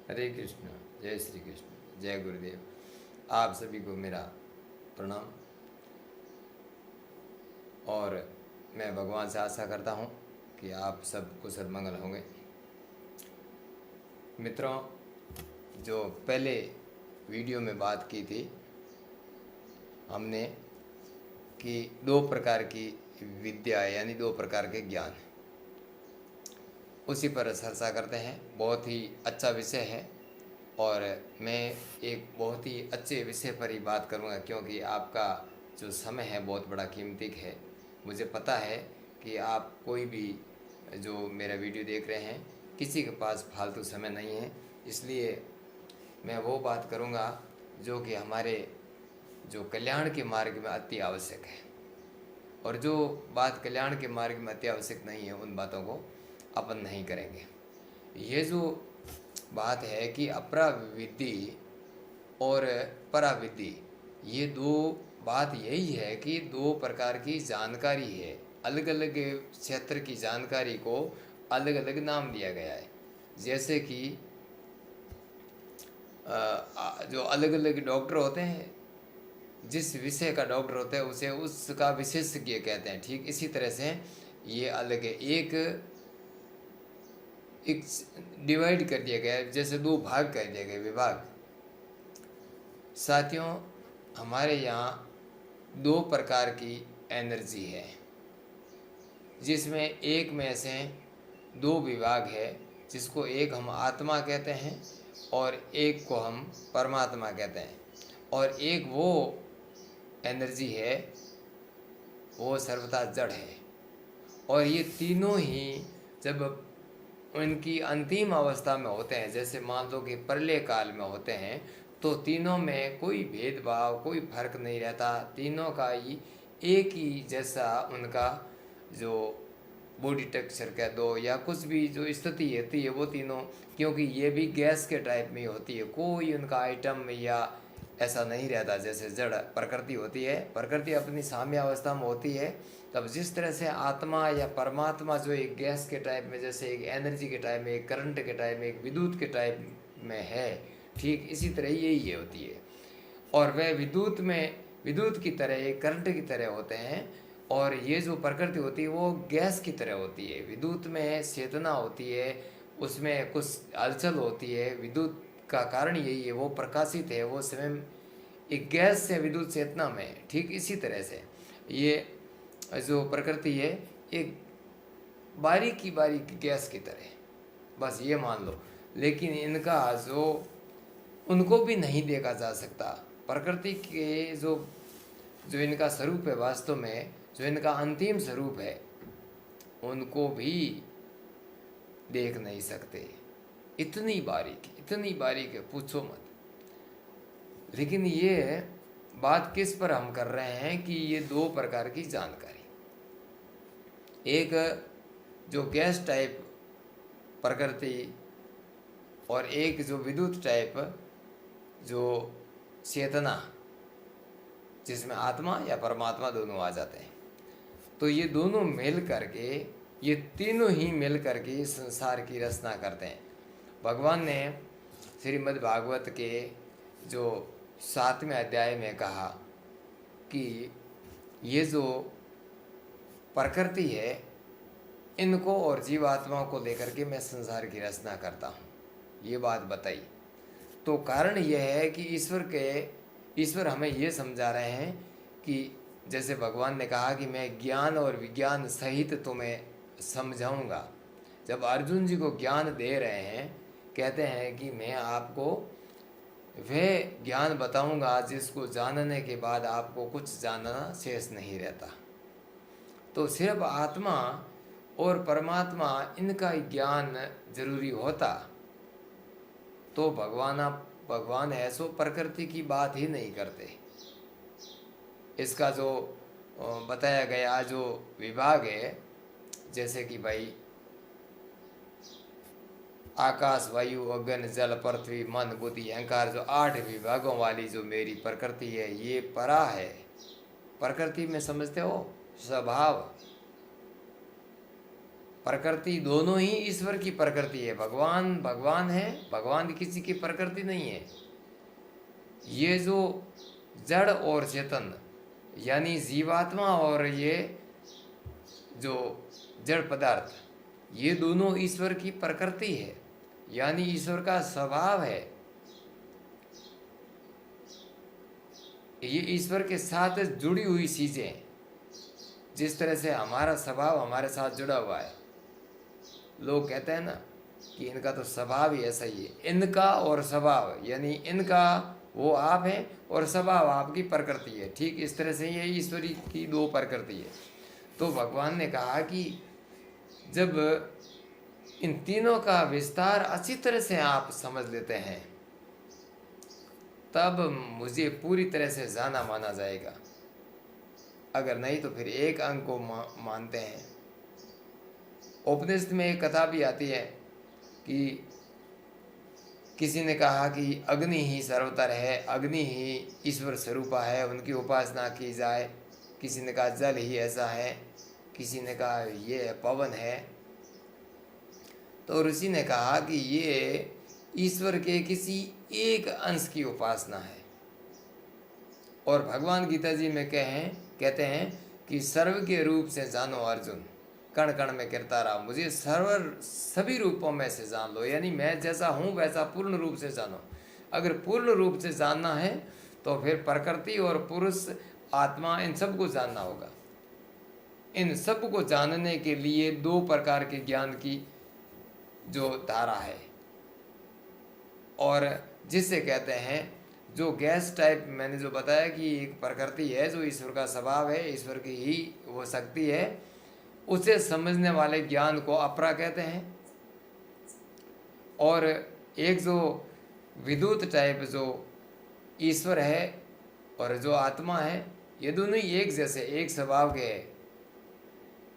हरे कृष्ण। जय श्री कृष्ण। जय गुरुदेव। आप सभी को मेरा प्रणाम। और मैं भगवान से आशा करता हूँ कि आप सब कुशल मंगल होंगे। मित्रों, जो पहले वीडियो में बात की थी हमने कि दो प्रकार की विद्या यानी दो प्रकार के ज्ञान, उसी पर चर्चा करते हैं। बहुत ही अच्छा विषय है और मैं एक बहुत ही अच्छे विषय पर ही बात करूंगा, क्योंकि आपका जो समय है बहुत बड़ा कीमती है। मुझे पता है कि आप कोई भी जो मेरा वीडियो देख रहे हैं, किसी के पास फालतू समय नहीं है, इसलिए मैं वो बात करूंगा जो कि हमारे जो कल्याण के मार्ग में अति आवश्यक है। और जो बात कल्याण के मार्ग में अति आवश्यक नहीं है, उन बातों को अपन नहीं करेंगे। ये जो बात है कि अपराविद्ि और पराविद्ि, ये दो बात यही है कि दो प्रकार की जानकारी है। अलग अलग क्षेत्र की जानकारी को अलग अलग नाम दिया गया है। जैसे कि जो अलग अलग डॉक्टर होते हैं, जिस विषय का डॉक्टर होता है उसे उसका विशेषज्ञ कहते हैं। ठीक इसी तरह से ये अलग है। एक एक डिवाइड कर दिया गया है, जैसे दो भाग कर दिए गए, विभाग। साथियों, हमारे यहाँ दो प्रकार की एनर्जी है, जिसमें एक में से दो विभाग है, जिसको एक हम आत्मा कहते हैं और एक को हम परमात्मा कहते हैं। और एक वो एनर्जी है, वो सर्वथा जड़ है। और ये तीनों ही जब उनकी अंतिम अवस्था में होते हैं, जैसे मान लो कि प्रलय काल में होते हैं, तो तीनों में कोई भेदभाव, कोई फर्क नहीं रहता। तीनों का ही एक ही जैसा उनका जो बॉडी टेक्सचर कह दो या कुछ भी जो स्थिति होती है, वो तीनों, क्योंकि ये भी गैस के टाइप में होती है, कोई उनका आइटम या ऐसा नहीं रहता जैसे जड़ प्रकृति होती है। प्रकृति अपनी साम्य अवस्था में होती है। तब जिस तरह से आत्मा या परमात्मा जो एक गैस के टाइप में, जैसे एक एनर्जी के टाइप में, एक करंट के टाइप में, एक विद्युत के टाइप में है, ठीक इसी तरह यही होती है। और वह विद्युत की तरह, एक करंट की तरह होते हैं। और ये जो प्रकृति होती है वो गैस की तरह होती है। विद्युत में चेतना होती है, उसमें कुछ हलचल होती है। विद्युत का कारण यही है, वो प्रकाशित है, वो स्वयं एक गैस से विद्युत चेतना में है। ठीक इसी तरह से ये जो प्रकृति है एक बारीकी बारीकी गैस की तरह, बस ये मान लो। लेकिन इनका जो उनको भी नहीं देखा जा सकता। प्रकृति के जो जो इनका स्वरूप है, वास्तव में जो इनका अंतिम स्वरूप है, उनको भी देख नहीं सकते। इतनी बारीक है, पूछो मत। लेकिन ये बात किस पर हम कर रहे हैं कि ये दो प्रकार की जानकारी, एक जो गैस टाइप प्रकृति और एक जो विद्युत टाइप जो चेतना, जिसमें आत्मा या परमात्मा दोनों आ जाते हैं। तो ये दोनों मिल करके, ये तीनों ही मिल करके संसार की रचना करते हैं। भगवान ने श्रीमद् भागवत के जो 7वें अध्याय में कहा कि ये जो प्रकृति है, इनको और जीवात्माओं को लेकर के मैं संसार की रचना करता हूँ, ये बात बताई। तो कारण यह है कि ईश्वर हमें ये समझा रहे हैं कि जैसे भगवान ने कहा कि मैं ज्ञान और विज्ञान सहित तुम्हें समझाऊंगा। जब अर्जुन जी को ज्ञान दे रहे हैं, कहते हैं कि मैं आपको वह ज्ञान बताऊंगा जिसको जानने के बाद आपको कुछ जानना शेष नहीं रहता। तो सिर्फ आत्मा और परमात्मा, इनका ज्ञान जरूरी होता तो भगवान ऐसो प्रकृति की बात ही नहीं करते। इसका जो बताया गया जो विभाग है, जैसे कि भाई आकाश, वायु, अग्नि, जल, पृथ्वी, मन, बुद्धि, अहंकार, जो 8 विभागों वाली जो मेरी प्रकृति है, ये परा है। प्रकृति में समझते हो स्वभाव, प्रकृति दोनों ही ईश्वर की प्रकृति है। भगवान भगवान है, भगवान किसी की प्रकृति नहीं है। ये जो जड़ और चेतन यानी जीवात्मा और ये जो जड़ पदार्थ, ये दोनों ईश्वर की प्रकृति है, यानी ईश्वर का स्वभाव है। ये ईश्वर के साथ जुड़ी हुई चीजें, जिस तरह से हमारा स्वभाव हमारे साथ जुड़ा हुआ है। लोग कहते हैं ना कि इनका तो स्वभाव ही ऐसा ही है। इनका और स्वभाव यानी इनका वो आप हैं और स्वभाव आपकी प्रकृति है। ठीक इस तरह से ये ईश्वरी की दो प्रकृति है। तो भगवान ने कहा कि जब इन तीनों का विस्तार अच्छी तरह से आप समझ लेते हैं, तब मुझे पूरी तरह से जाना माना जाएगा। अगर नहीं तो फिर एक अंग को मानते हैं। उपनिषद में एक कथा भी आती है कि किसी ने कहा कि अग्नि ही सर्वतर है, अग्नि ही ईश्वर स्वरूपा है, उनकी उपासना की जाए। किसी ने कहा जल ही ऐसा है, किसी ने कहा ये पवन है। तो ऋषि ने कहा कि ये ईश्वर के किसी एक अंश की उपासना है। और भगवान गीता जी में कहते हैं कि सर्व के रूप से जानो अर्जुन, कण कण में करता रहा, मुझे सभी रूपों में से जान लो, यानी मैं जैसा हूँ वैसा पूर्ण रूप से जानो। अगर पूर्ण रूप से जानना है तो फिर प्रकृति और पुरुष आत्मा इन सब को जानना होगा। इन सब को जानने के लिए दो प्रकार के ज्ञान की जो धारा है, और जिसे कहते हैं जो गैस टाइप, मैंने जो बताया कि एक प्रकृति है जो ईश्वर का स्वभाव है, ईश्वर की ही वो शक्ति है, उसे समझने वाले ज्ञान को अपरा कहते हैं। और एक जो विद्युत टाइप जो ईश्वर है और जो आत्मा है, ये दोनों ही एक जैसे एक स्वभाव के है।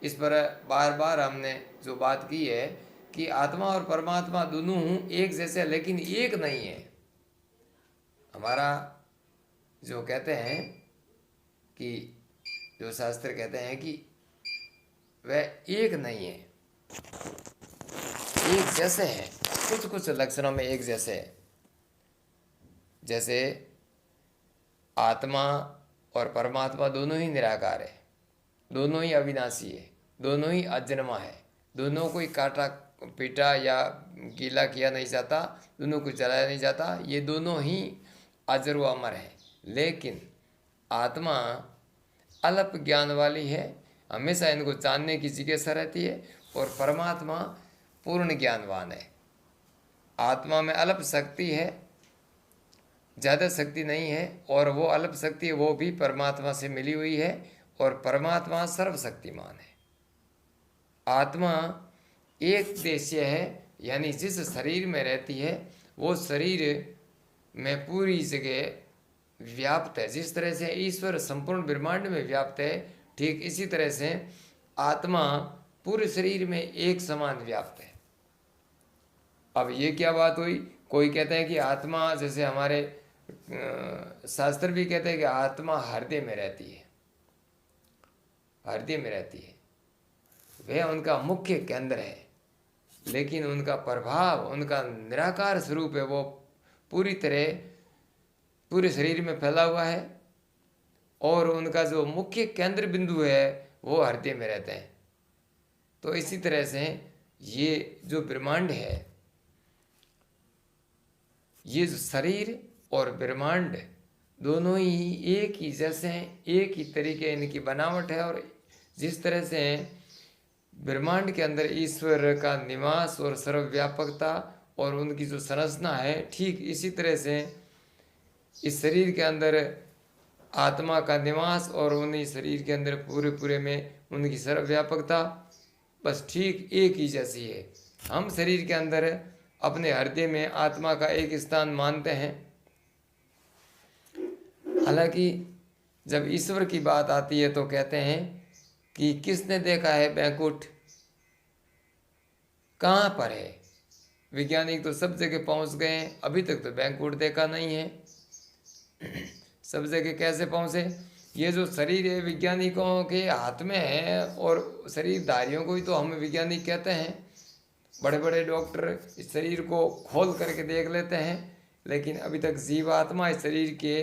इस पर बार बार हमने जो बात की है कि आत्मा और परमात्मा दोनों एक जैसे, लेकिन एक नहीं है। हमारा जो कहते हैं कि जो शास्त्र कहते हैं कि वह एक नहीं है, एक जैसे हैं, कुछ कुछ लक्षणों में एक जैसे है। जैसे आत्मा और परमात्मा दोनों ही निराकार है, दोनों ही अविनाशी है, दोनों ही अजन्मा है, दोनों को काटा पीटा या गीला किया नहीं जाता, दोनों को जलाया नहीं जाता, ये दोनों ही अजर व अमर है। लेकिन आत्मा अल्प ज्ञान वाली है, हमेशा इनको जानने की जिज्ञासा रहती है, और परमात्मा पूर्ण ज्ञानवान है। आत्मा में अल्प शक्ति है, ज़्यादा शक्ति नहीं है, और वो अल्प शक्ति वो भी परमात्मा से मिली हुई है, और परमात्मा सर्वशक्तिमान है। आत्मा एक देशीय है, यानी जिस शरीर में रहती है वो शरीर में पूरी जगह व्याप्त है। जिस तरह से ईश्वर संपूर्ण ब्रह्मांड में व्याप्त है, ठीक इसी तरह से आत्मा पूरे शरीर में एक समान व्याप्त है। अब ये क्या बात हुई? कोई कहते हैं कि आत्मा, जैसे हमारे शास्त्र भी कहते हैं कि आत्मा हृदय में रहती है, हृदय में रहती है, वह उनका मुख्य केंद्र है। लेकिन उनका प्रभाव, उनका निराकार स्वरूप है, वो पूरी तरह पूरे शरीर में फैला हुआ है, और उनका जो मुख्य केंद्र बिंदु है वो हृदय में रहते हैं। तो इसी तरह से ये जो ब्रह्मांड है, ये जो शरीर और ब्रह्मांड दोनों ही एक ही जैसे हैं, एक ही तरीके इनकी बनावट है। और जिस तरह से ब्रह्मांड के अंदर ईश्वर का निवास और सर्वव्यापकता और उनकी जो संरचना है, ठीक इसी तरह से इस शरीर के अंदर आत्मा का निवास और उन्हीं शरीर के अंदर पूरे पूरे में उनकी सर्वव्यापकता बस ठीक एक ही जैसी है। हम शरीर के अंदर अपने हृदय में आत्मा का एक स्थान मानते हैं। हालांकि जब ईश्वर की बात आती है तो कहते हैं कि किसने देखा है बैकुंठ, कहाँ पर है? वैज्ञानिक तो सब जगह पहुँच गए हैं, अभी तक तो बैकुंठ देखा नहीं है। सब जगह कैसे पहुँचे? ये जो शरीर है वैज्ञानिकों के हाथ में है, और शरीरधारियों को ही तो हम वैज्ञानिक कहते हैं। बड़े बड़े डॉक्टर इस शरीर को खोल करके देख लेते हैं, लेकिन अभी तक जीवात्मा इस शरीर के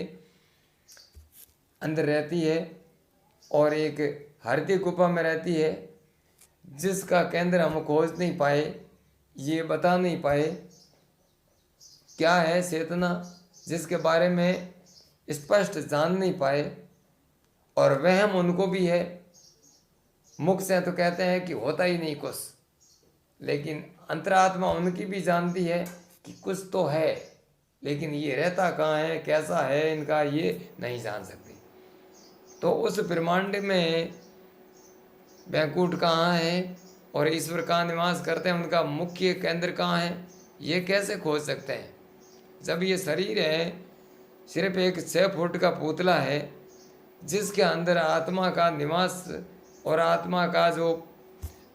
अंदर रहती है और एक हृदय गुफा में रहती है, जिसका केंद्र हम खोज नहीं पाए, ये बता नहीं पाए क्या है चेतना, जिसके बारे में स्पष्ट जान नहीं पाए। और वहम उनको भी है, मुख से तो कहते हैं कि होता ही नहीं कुछ, लेकिन अंतरात्मा उनकी भी जानती है कि कुछ तो है, लेकिन ये रहता कहाँ है, कैसा है इनका, ये नहीं जान सकती। तो उस ब्रह्मांड में बैकुंठ कहाँ है और ईश्वर कहाँ निवास करते हैं, उनका मुख्य केंद्र कहाँ है, ये कैसे खोज सकते हैं जब ये शरीर है सिर्फ एक 6 फुट का पुतला है, जिसके अंदर आत्मा का निवास और आत्मा का जो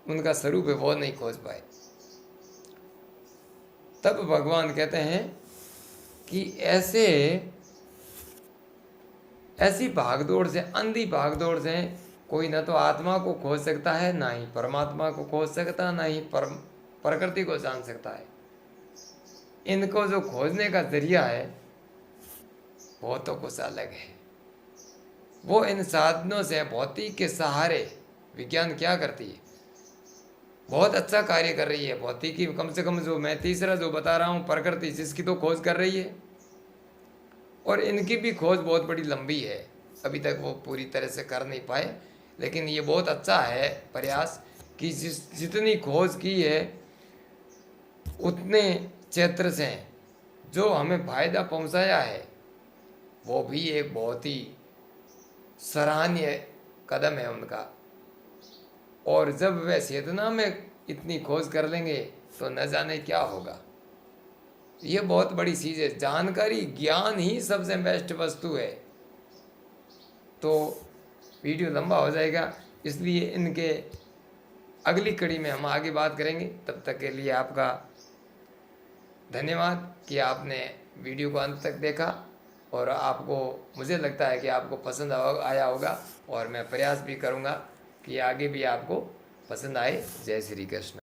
उनका स्वरूप है वो नहीं खोज पाए। तब भगवान कहते हैं कि ऐसी भागदौड़ से, अंधी भागदौड़ से कोई न तो आत्मा को खोज सकता है, ना ही परमात्मा को खोज सकता, ना ही प्रकृति को जान सकता है। इनको जो खोजने का जरिया है वो तो कुछ अलग है। वो इन साधनों से, भौतिक के सहारे विज्ञान क्या करती है, बहुत अच्छा कार्य कर रही है। भौतिकी कम से कम जो मैं तीसरा जो बता रहा हूँ, प्रकृति जिसकी तो खोज कर रही है, और इनकी भी खोज बहुत बड़ी लंबी है, अभी तक वो पूरी तरह से कर नहीं पाए। लेकिन ये बहुत अच्छा है प्रयास कि जितनी खोज की है उतने क्षेत्र से जो हमें फायदा पहुंचाया है, वो भी एक बहुत ही सराहनीय कदम है उनका। और जब वे चेतना में इतनी खोज कर लेंगे तो न जाने क्या होगा। ये बहुत बड़ी चीज़ है। जानकारी, ज्ञान ही सबसे बेस्ट वस्तु है। तो वीडियो लंबा हो जाएगा, इसलिए इनके अगली कड़ी में हम आगे बात करेंगे। तब तक के लिए आपका धन्यवाद कि आपने वीडियो को अंत तक देखा, और आपको, मुझे लगता है कि आपको पसंद आया होगा, और मैं प्रयास भी करूँगा कि आगे भी आपको पसंद आए। जय श्री कृष्ण।